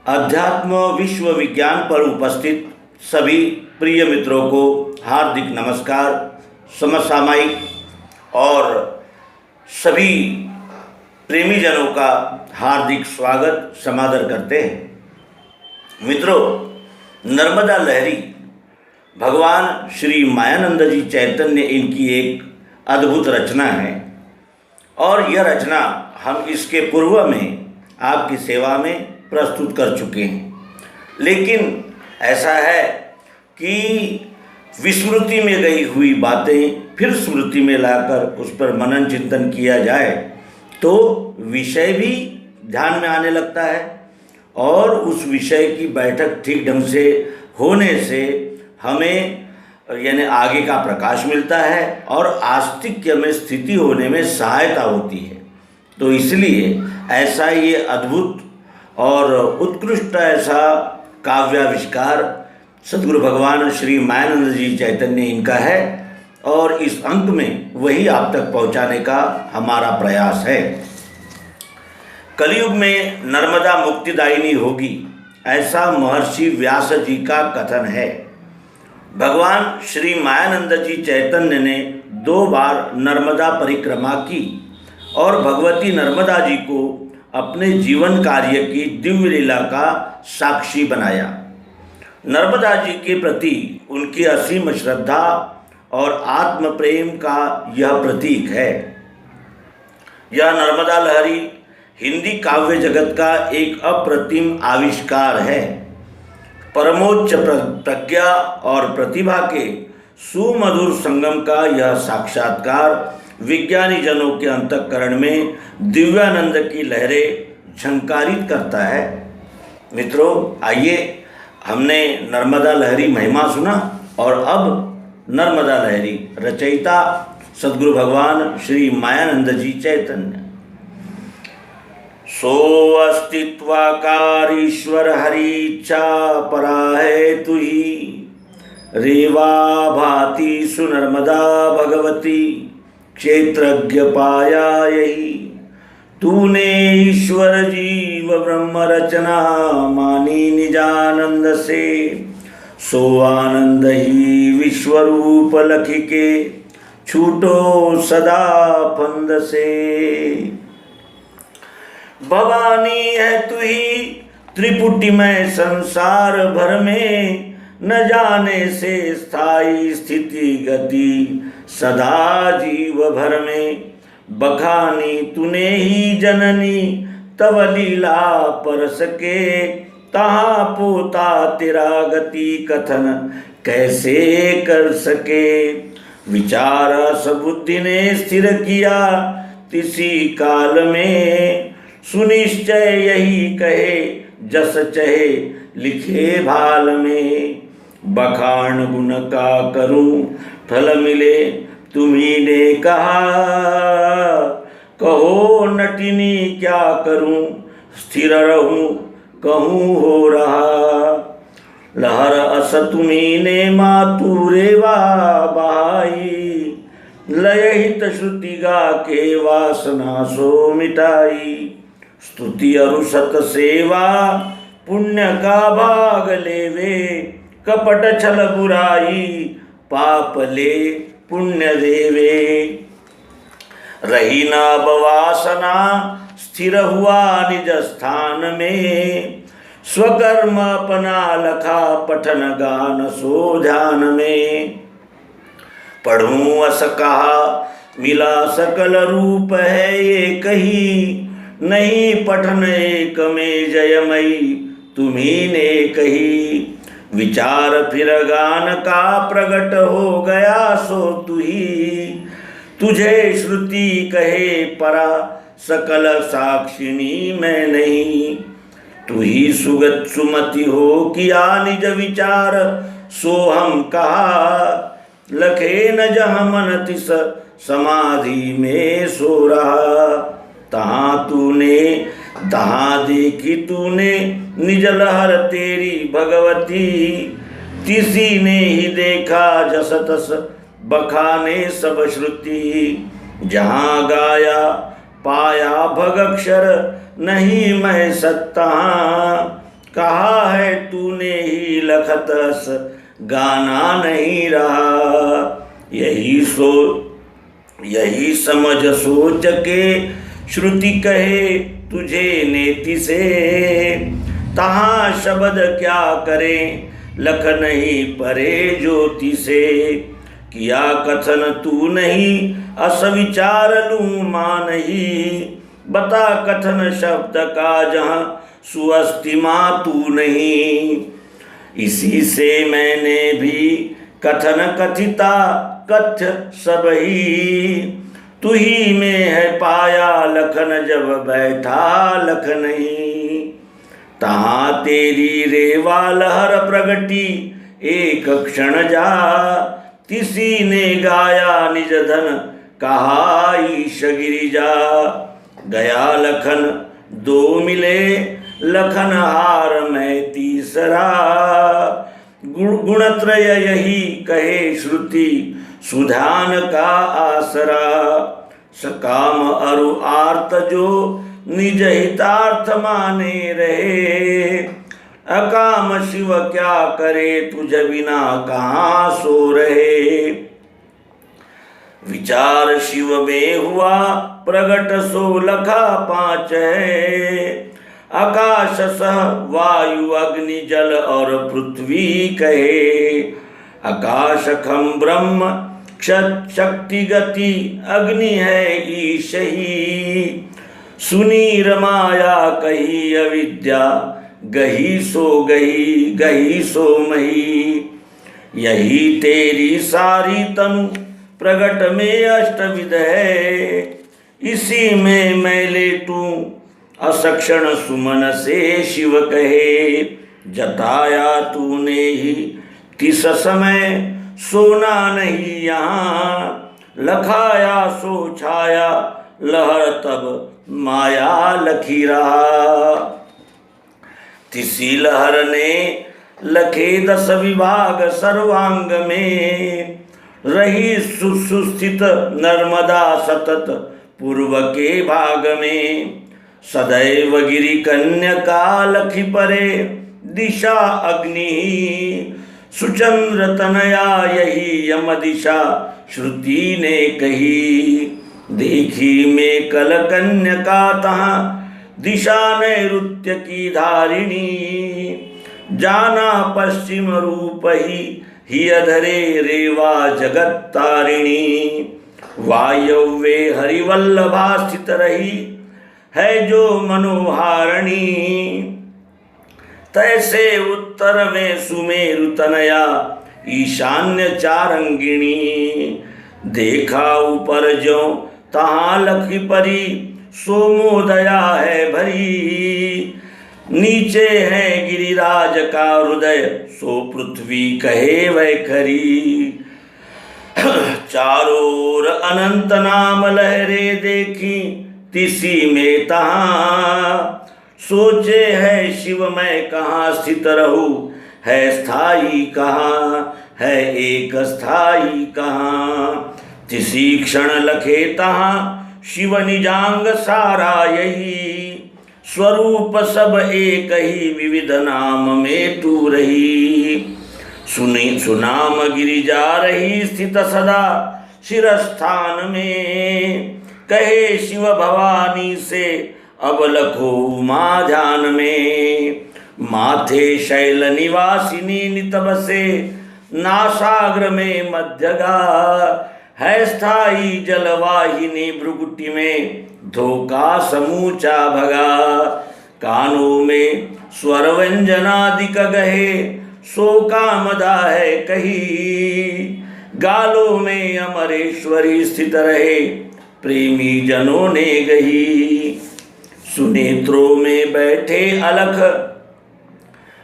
अध्यात्म विश्व विज्ञान पर उपस्थित सभी प्रिय मित्रों को हार्दिक नमस्कार। समसामयिक और सभी प्रेमी जनों का हार्दिक स्वागत समादर करते हैं। मित्रों, नर्मदा लहरी भगवान श्री मायानंद जी चैतन्य इनकी एक अद्भुत रचना है और यह रचना हम इसके पूर्व में आपकी सेवा में प्रस्तुत कर चुके हैं। लेकिन ऐसा है कि विस्मृति में गई हुई बातें फिर स्मृति में लाकर उस पर मनन चिंतन किया जाए तो विषय भी ध्यान में आने लगता है और उस विषय की बैठक ठीक ढंग से होने से हमें यानी आगे का प्रकाश मिलता है और आस्तिक्य में स्थिति होने में सहायता होती है। तो इसलिए ऐसा ये अद्भुत और उत्कृष्ट ऐसा काव्याविष्कार सद्गुरु भगवान श्री मायानंद जी चैतन्य इनका है और इस अंक में वही आप तक पहुंचाने का हमारा प्रयास है। कलयुग में नर्मदा मुक्तिदायिनी होगी, ऐसा महर्षि व्यास जी का कथन है। भगवान श्री मायानंद जी चैतन्य ने 2 बार नर्मदा परिक्रमा की और भगवती नर्मदा जी को अपने जीवन कार्य की दिव्य लीला का साक्षी बनाया। नर्मदा जी के प्रति उनकी असीम श्रद्धा और आत्म प्रेम का यह प्रतीक है। यह नर्मदा लहरी हिंदी काव्य जगत का एक अप्रतिम आविष्कार है। परमोच्च प्रज्ञा और प्रतिभा के सुमधुर संगम का यह साक्षात्कार विज्ञानी जनों के अंतःकरण में दिव्यानंद की लहरें झंकारित करता है। मित्रों, आइए, हमने नर्मदा लहरी महिमा सुना और अब नर्मदा लहरी रचयिता सद्गुरु भगवान श्री मायानंद जी चैतन्य। सो अस्तित्वाकार ईश्वर हरि इच्छा परा है तुही, रेवा भाति सुनर्मदा भगवती क्षेत्रज्ञ पाया यही। तूने ईश्वर जीव ब्रह्म रचना मानी निजानंद से, सो आनंद ही विश्वरूप लखिके छूटो सदा फंद से। भवानी है तू ही त्रिपुटी में संसार भर में, न जाने से स्थायी स्थिति गति सदा जीव भर में। बखानी तूने ही जननी तव लीला पर सके, तहाँ पोता तेरा गति कथन कैसे कर सके। विचार सबुद्धि ने स्थिर किया तिसी काल में, सुनिश्चय यही कहे जस चहे लिखे भाल में। बखान गुण का करूं फल मिले तुम्ही ने कहा, कहो नटिनी क्या करूं स्थिर रहूं कहूं हो रहा। लहर अस तुम्ही ने मातु रेवा बहाई, लयहित श्रुति गा के वासना सो मिटाई। स्तुति अरु सत सेवा पुण्य का भाग लेवे, कपट छल बुराई पाप ले पुण्य देवे। रही न बवासना स्थिर हुआ निज स्थान में, स्वकर्म अपना लखा पठन गान सो ध्यान में। पढ़ूं अस कहा मिला सकल रूप है एक ही, नहीं पठन एक में जयमयी तुम्ही ने कही। विचार फिर गान का प्रगट हो गया सो तुही, तुझे श्रुति कहे परा सकल साक्षिणी मैं नहीं। तू ही सुगत सुमति हो किया निज विचार, सो हम कहा लखे न जहाँ मन तिस समाधि में सो रहा। तहाँ देखी तूने निज लहर तेरी भगवती, किसी ने ही देखा जस तस बखाने सब श्रुति। जहाँ गाया पाया भगक्षर नहीं मैं सत्ता, कहा है तूने ही लखत अस गाना नहीं रहा। यही समझ सोच के श्रुति कहे तुझे नेति से, तहाँ शब्द क्या करें लख नहीं परे ज्योति से। किया कथन तू नहीं अस विचार लूं मानही, बता कथन शब्द का जहाँ सुअस्तिमा तू नहीं। इसी से मैंने भी कथन कथिता कथ्य सबही, तू ही में है पाया लखन जब बैठा लख नहीं। तहाँ तेरी रेवा लहर प्रगटी एक क्षण जा, किसी ने गाया निज धन कहा ईश गिरिजा। गया लखन दो मिले लखन हार मैं तीसरा, गुणत्रय यही कहे श्रुति सुधान का आसरा। सकाम अरु आर्त जो निज हितार्थ माने रहे, अकाम शिव क्या करे तुझ बिना कहाँ सो रहे। विचार शिव में हुआ प्रगट सो लखा पांच है, आकाश सह वायु अग्नि जल और पृथ्वी कहे। आकाश खम ब्रह्म क्षत शक्ति गति अग्नि है ईश ही, सुनी रमाया कही अविद्या गही सो मही। यही तेरी सारी तनु प्रगट में अष्टविध है, इसी में मैं लेटूं असक्षण सुमन से शिव कहे। जताया तूने ही किस समय सोना नहीं यहाँ, लखाया सो छाया लहर तब माया लखी रहा। तिसी लहर ने लखे 10 विभाग सर्वांग में, रही सुस्थित नर्मदा सतत पूर्व के भाग में। सदैव गिरि कन्यका लखी परे दिशा अग्नि, सुचंद्र तनया यही यम दिशा श्रुति ने कही। देखी में कल कन्यका तहाँ दिशा नैऋत्य की धारिणी, जाना पश्चिम रूप ही अधरे रेवा जगत तारिणी। वायव्ये हरिवल्लभा स्थित रही है जो मनोहारिणी, तैसे उत्तर में सुमेरु तनया ईशान्य चारंगिणी। देखा ऊपर जो तहाँ लखी परी सोमोदया है भरी, नीचे है गिरिराज का हृदय सो पृथ्वी कहे वैखरी। चारों ओर अनंत नाम लहरे देखी तिसी में तहाँ, सोचे है शिव मैं कहाँ स्थित रहूं, है स्थाई कहाँ है एक स्थाई कहाँ। तिसी क्षण लखे तहाँ शिव निजांग सारा यही, स्वरूप सब एक ही विविध नाम में तू रही। सुनाम गिरिजा रही स्थित सदा शिरस्थान में, कहे शिव भवानी से अब लखो उमा ध्यान में। माथे शैल निवासिनी नितब से नासाग्र में मध्यगा, है स्थाई जलवाहिनी भ्रुकुटी में धोखा समूचा भगा। कानों में स्वर व्यंजनादिक गहे सो कामदा है कही, गालों में अमरेश्वरी स्थित रहे प्रेमी जनों ने गही। सुनेत्रों में बैठे अलख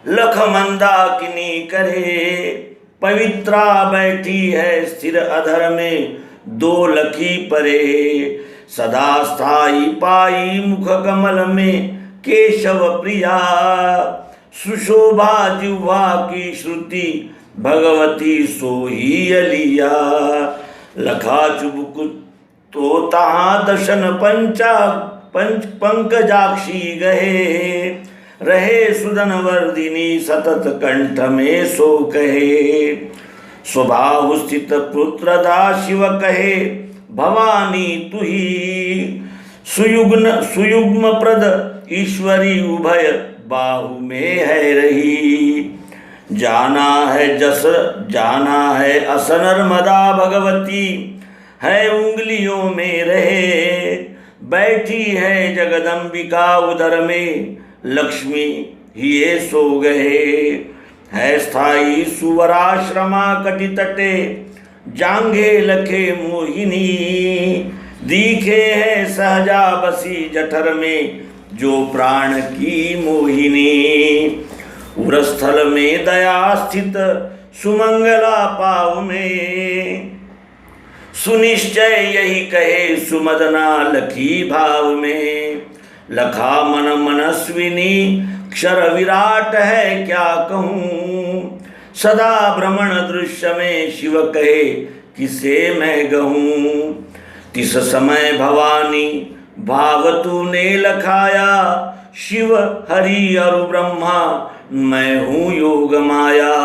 लख मंदाकिनी करे, पवित्रा बैठी है स्थिर अधर में दो लखी परे। सदा स्थाई पाई मुख कमल में केशव प्रिया, सुशोभा जिह्वा की श्रुति भगवती सोही अलिया। लखा चुबुक तो तहाँ दशन पंकजाक्षी गहे, रहे सुदन वर्धिनी सतत कंठ में सो कहे। स्वभाव स्थित पुत्रदा शिव कहे भवानी तुही। सुयुग्म प्रद ईश्वरी उभय बाहु में है रही। जाना है अस नर्मदा भगवती है उंगलियों में रहे। बैठी है जगदम्बिका उदर में लक्ष्मी हिये सो गए। है स्थाई सुवराश्रमा कटि तटे जांघे लखे मोहिनी। दिखे है सहजा बसी जठर में जो प्राण की मोहिनी। उरस्थल में दया स्थित सुमंगला पाव में सुनिश्चय यही कहे सुमदना लखी भाव में। लखा मन मनस्विनी क्षर विराट है क्या कहूँ। सदा भ्रमण दृश्य में शिव कहे किसे मैं गहूँ। तिस समय भवानी भाव तूने लखाया। शिव हरि और ब्रह्मा मैं हूँ योग माया।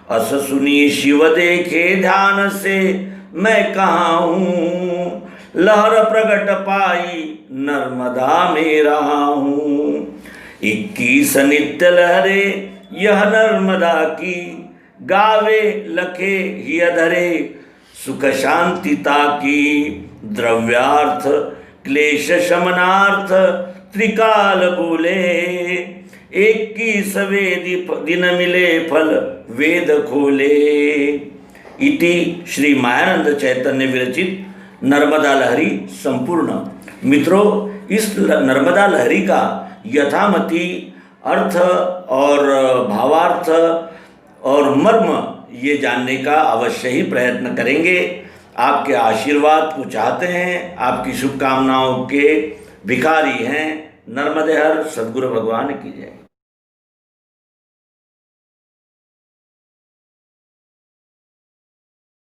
अस सुनी शिव देखे ध्यान से मैं कहाँ हूँ। लहर प्रगट पाई नर्मदा में रहा हूँ। 21 नित्य लहरे यह नर्मदा की गावे लखे ही अधरे। सुख शांतिता की द्रव्यार्थ क्लेश शमनार्थ त्रिकाल बोले। 21 दिन मिले फल वेद खोले। इति श्री मायानंद चैतन्य विरचित नर्मदा लहरी संपूर्ण। मित्रों, इस नर्मदा लहरी का यथामति अर्थ और भावार्थ और मर्म ये जानने का अवश्य ही प्रयत्न करेंगे। आपके आशीर्वाद को चाहते हैं, आपकी शुभकामनाओं के भिखारी हैं। नर्मदे हर सद्गुरु भगवान की जय।